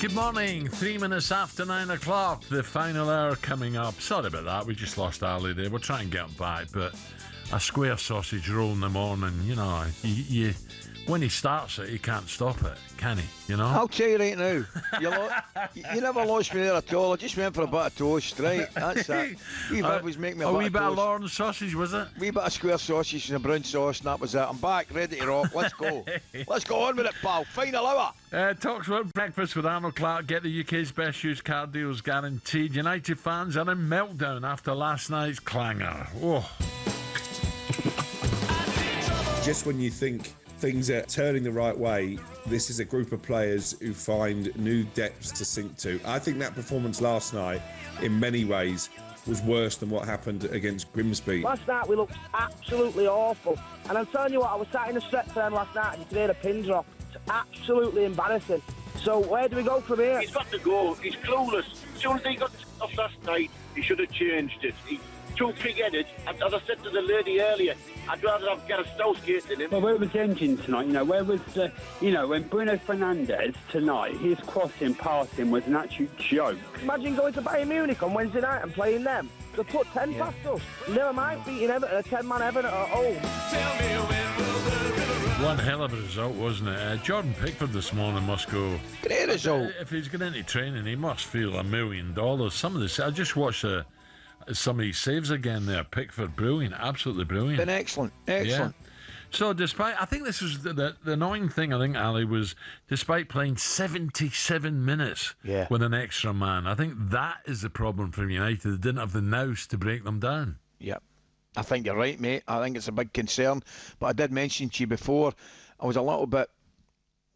Good morning, 3 minutes after 9 o'clock, the final hour coming up. Sorry about that, we just lost Ali there. We'll try and get him back, but a square sausage roll in the morning, you know, you when he starts it, he can't stop it, can he? You know? I'll tell you right now, you never lost me there at all. I just went for a bit of toast, right? That's it. Wee bit was making me a wee bit of toast. Lawrence sausage, was it? Wee bit of square sausage and a brown sauce, and that was it. I'm back, ready to rock. Let's go. Let's go on with it, pal. Final hour. talkSPORT breakfast with Arnold Clark. Get the UK's best used car deals guaranteed. United fans are in meltdown after last night's clanger. Oh. Just when you think things are turning the right way, this is a group of players who find new depths to sink to. I think that performance last night, in many ways, was worse than what happened against Grimsby. Last night we looked absolutely awful. And I'm telling you what, I was sat in a stretch firm last night and you could hear a pin drop. It's absolutely embarrassing. So where do we go from here? He's got to go. He's clueless. As soon as he got off last night, he should have changed it. He's too pig-headed. As I said to the lady earlier, I'd rather have Gareth Southgate than him. Well, where was the engine tonight? Where was the... when Bruno Fernandes tonight, his crossing, passing was an absolute joke. Imagine going to Bayern Munich on Wednesday night and playing them. They put 10 past us. Never mind beating Everton, a 10-man Everton at home. One hell of a result, wasn't it? Jordan Pickford this morning must go... Great result. If he's going into training, he must feel $1 million. Some of this... I just watched some of his saves again there. Pickford, brilliant, absolutely brilliant. Been excellent. Yeah. So despite, I think this is the annoying thing, I think, Ali, was despite playing 77 minutes with an extra man, I think that is the problem for United. They didn't have the nous to break them down. Yep. I think you're right, mate. I think it's a big concern. But I did mention to you before, I was a little bit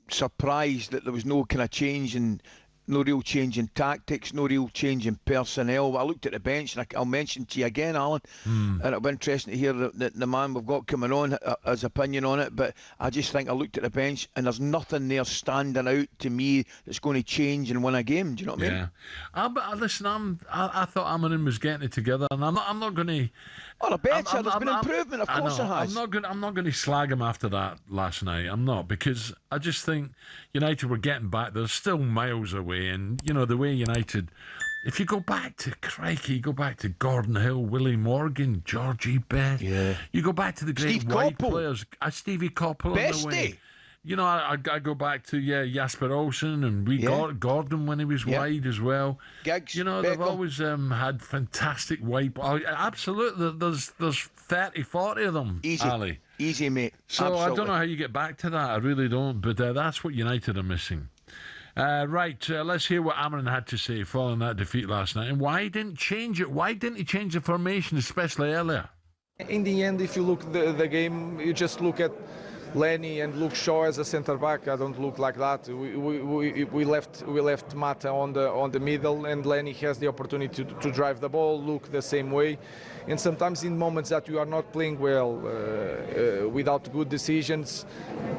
surprised that there was no kind of change in... No real change in tactics, no real change in personnel. I looked at the bench, and I'll mention to you again, Alan, and it'll be interesting to hear the man we've got coming on, his opinion on it, but I just think I looked at the bench, and there's nothing there standing out to me that's going to change and win a game. Do you know what I mean? Yeah. But listen, I thought Amorim was getting it together, and I'm not going to... Oh, I bet you. There's been improvement, of course there has. I'm not going to slag him after that last night. I'm not, because I just think United were getting back. They're still miles away, and you know the way United. If you go back to Crikey, go back to Gordon Hill, Willie Morgan, Georgie Best. Yeah. You go back to the great wide players, Stevie Coppell on the wing. You know, I go back to Jasper Olsen and Gordon when he was wide as well. Giggs, you know, they've always had fantastic wide. Oh, absolutely, there's 30, 40 of them. Ali. Easy, mate. So absolutely. I don't know how you get back to that. I really don't. But that's what United are missing. Let's hear what Amorim had to say following that defeat last night, and why he didn't change it. Why didn't he change the formation, especially earlier? In the end, if you look at the game, you just look at Lenny and look Shaw as a centre back. I don't look like that. We left Mata on the middle, and Lenny has the opportunity to drive the ball, look the same way. And sometimes in moments that you are not playing well, without good decisions,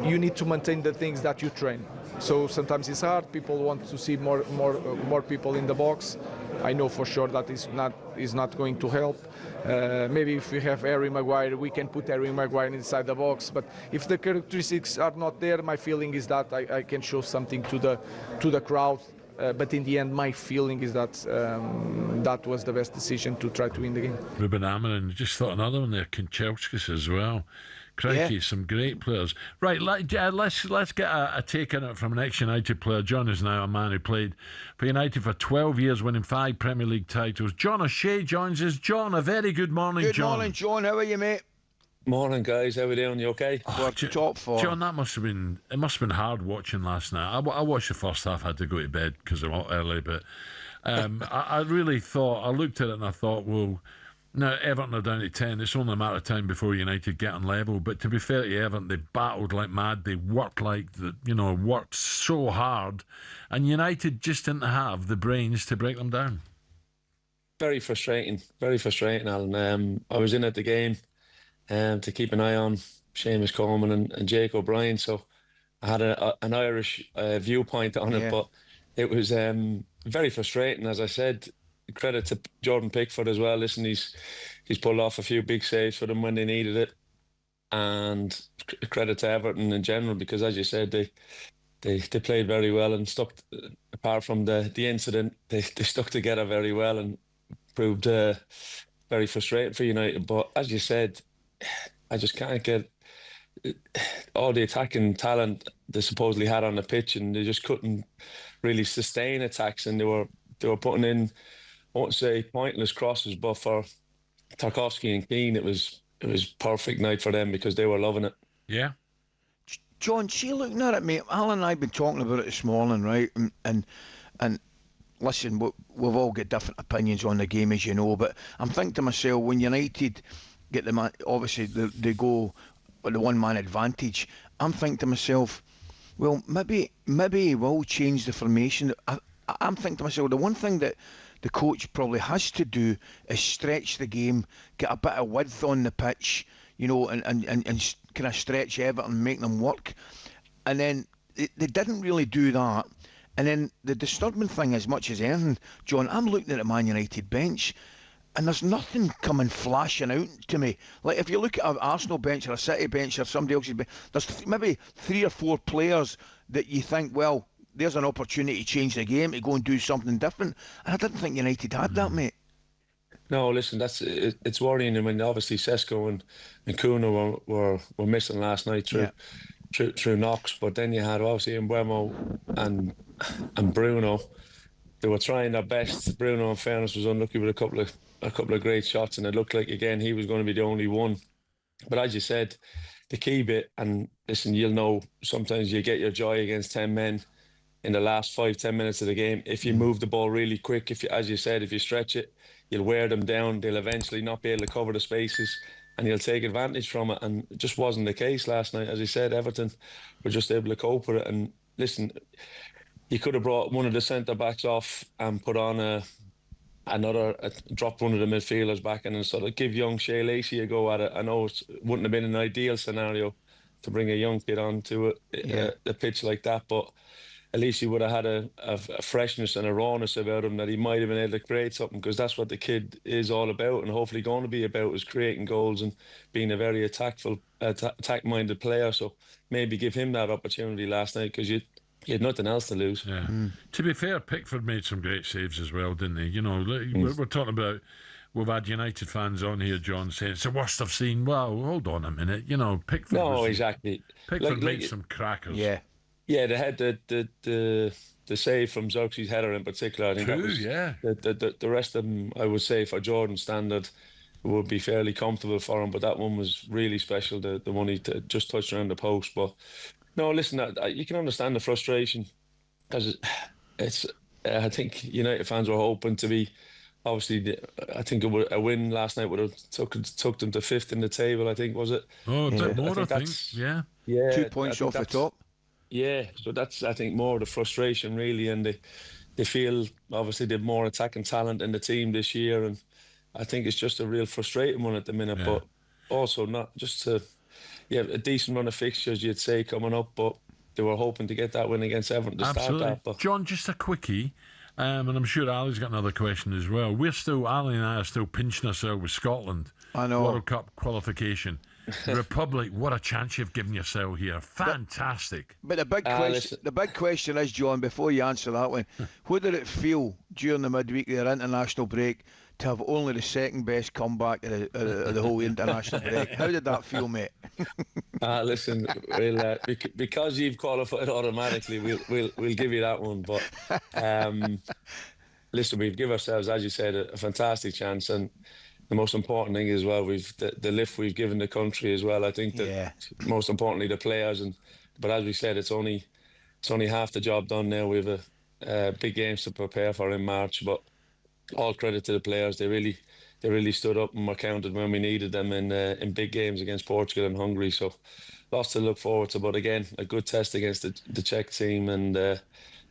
you need to maintain the things that you train. So sometimes it's hard. People want to see more people in the box. I know for sure that is not going to help. Maybe if we have Harry Maguire, we can put Harry Maguire inside the box. But if the characteristics are not there, my feeling is that I can show something to the crowd. But in the end, my feeling is that that was the best decision to try to win the game. Ruben Amorim, just thought another one there, Kanchelskis as well. Crikey, some great players. Right, let's get a take on it from an ex-United player. John is now a man who played for United for 12 years, winning 5 Premier League titles. John Shea joins us. John, a very good morning, John. Good morning, John. How are you, mate? Morning, guys. How are we doing? You okay? Top form. John, it must have been hard watching last night. I watched the first half. I had to go to bed because I'm out early, but I really thought, I looked at it and I thought, well, now Everton are down to 10. It's only a matter of time before United get on level. But to be fair to Everton, they battled like mad. They worked worked so hard, and United just didn't have the brains to break them down. Very frustrating, Alan. I was in at the game to keep an eye on Seamus Coleman and Jake O'Brien, so I had an Irish viewpoint on it, but it was very frustrating. As I said, credit to Jordan Pickford as well. Listen, he's pulled off a few big saves for them when they needed it, and credit to Everton in general, because as you said, they played very well and stuck. Apart from the incident, they stuck together very well and proved very frustrating for United. But as you said, I just can't get all the attacking talent they supposedly had on the pitch, and they just couldn't really sustain attacks, and they were putting in, I won't say pointless crosses, but for Tarkowski and Keane, it was perfect night for them because they were loving it. Yeah. John, see, looking at it, mate, Alan and I have been talking about it this morning, right? And listen, we've all got different opinions on the game, as you know, but I'm thinking to myself, when United get the man, obviously they go with the one-man advantage, I'm thinking to myself, well, maybe he will change the formation. I'm thinking to myself, the one thing that the coach probably has to do is stretch the game, get a bit of width on the pitch, and kind of stretch Everton, make them work. And then they didn't really do that. And then the disturbing thing, as much as anything, John, I'm looking at the Man United bench, and there's nothing coming flashing out to me. Like, if you look at an Arsenal bench or a City bench or somebody else's bench, there's maybe 3 or 4 players that you think, well, there's an opportunity to change the game, to go and do something different. And I didn't think United had that, mate. No, listen, it's worrying. I mean, obviously Sesko and Kuna were missing last night through knocks, but then you had obviously Mbeumo and Bruno. They were trying their best. Bruno, in fairness, was unlucky with a couple of great shots, and it looked like again he was going to be the only one. But as you said, the key bit, and listen, you'll know sometimes you get your joy against 10 men in the last 5-10 minutes of the game. If you move the ball really quick, as you said, if you stretch it, you'll wear them down. They'll eventually not be able to cover the spaces, and you'll take advantage from it. And it just wasn't the case last night. As you said, Everton were just able to cope with it. And listen, you could have brought one of the centre backs off and put on dropped one of the midfielders back and sort of give young Shea Lacey a go at it. I know it wouldn't have been an ideal scenario to bring a young kid onto a pitch like that, but at least he would have had a freshness and a rawness about him that he might have been able to create something, because that's what the kid is all about, and hopefully going to be about, is creating goals and being a very attack-minded player. So maybe give him that opportunity last night, because you had nothing else to lose. Yeah. To be fair, Pickford made some great saves as well, didn't he? We're talking about, we've had United fans on here, John, saying it's the worst I've seen. Well, hold on a minute. Pickford. No, exactly. Pickford made some crackers. Yeah. Yeah, they had the save from Xerxes' header in particular. I think that was, the rest of them, I would say, for Jordan's standard, would be fairly comfortable for him. But that one was really special, the one he just touched around the post. But no, listen, you can understand the frustration, because it's. I think United fans were hoping to be. Obviously, I think a win last night would have took them to 5th in the table. I think, was it? Oh, a bit more. I think. Yeah. 2 points off the top. Yeah, so that's, I think, more the frustration really, and they feel obviously they've more attacking talent in the team this year, and I think it's just a real frustrating one at the minute. But also not just a decent run of fixtures, you'd say, coming up, but they were hoping to get that win against Everton to start that. But John, just a quickie, and I'm sure Ali's got another question as well. Ali and I are still pinching ourselves with Scotland. I know. World Cup qualification. Republic, what a chance you've given yourself here. Fantastic. But the big question is, John, before you answer that one, what did it feel during the midweek of their international break to have only the second best comeback of the whole international break? How did that feel, mate? Listen, we'll, because you've qualified automatically, we'll give you that one. But listen, we've given ourselves, as you said, a fantastic chance, and the most important thing as well, we've the lift we've given the country as well. I think that most importantly the players, but as we said, it's only half the job done now. We have a big games to prepare for in March, but all credit to the players. They really stood up and were counted when we needed them in big games against Portugal and Hungary. So lots to look forward to, but again, a good test against the Czech team, and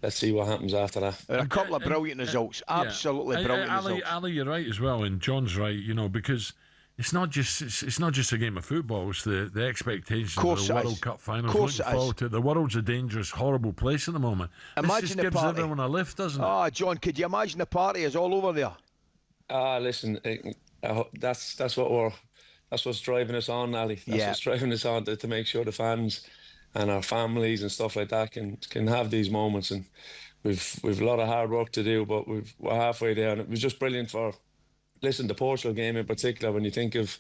let's see what happens after that. A couple of brilliant results, absolutely brilliant results. Ali, you're right as well, and John's right. Because it's not just a game of football. It's the expectations of the World Cup finals. Looking forward to it. The world's a dangerous, horrible place at the moment. This just gives everyone a lift, doesn't it? Oh, John, could you imagine the party is all over there? Listen, that's what's driving us on, Ali. That's what's driving us on to make sure the fans and our families and stuff like that can have these moments. And we've a lot of hard work to do, but we're halfway there. And it was just brilliant the Portugal game in particular. When you think of,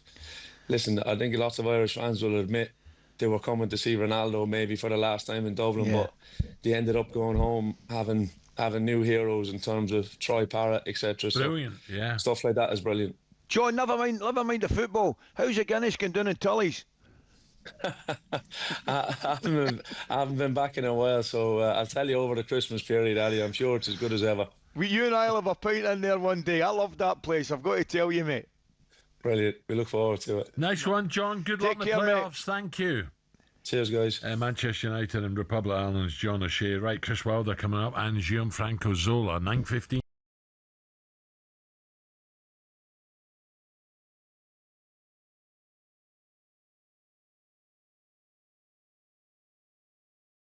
I think lots of Irish fans will admit they were coming to see Ronaldo maybe for the last time in Dublin, but they ended up going home having new heroes in terms of Troy Parrott, etc. Brilliant, yeah. Stuff like that is brilliant. John, never mind the football. How's your Guinness going down in Tully's? I haven't been back in a while, so I'll tell you over the Christmas period, Ali. I'm sure it's as good as ever. You and I'll have a pint in there one day. I love that place, I've got to tell you, mate. Brilliant. We look forward to it. Nice one, John. Good luck in the playoffs. Mate. Thank you. Cheers, guys. Manchester United and Republic of Ireland's John O'Shea. Right, Chris Wilder coming up and Gianfranco Zola, 9:15.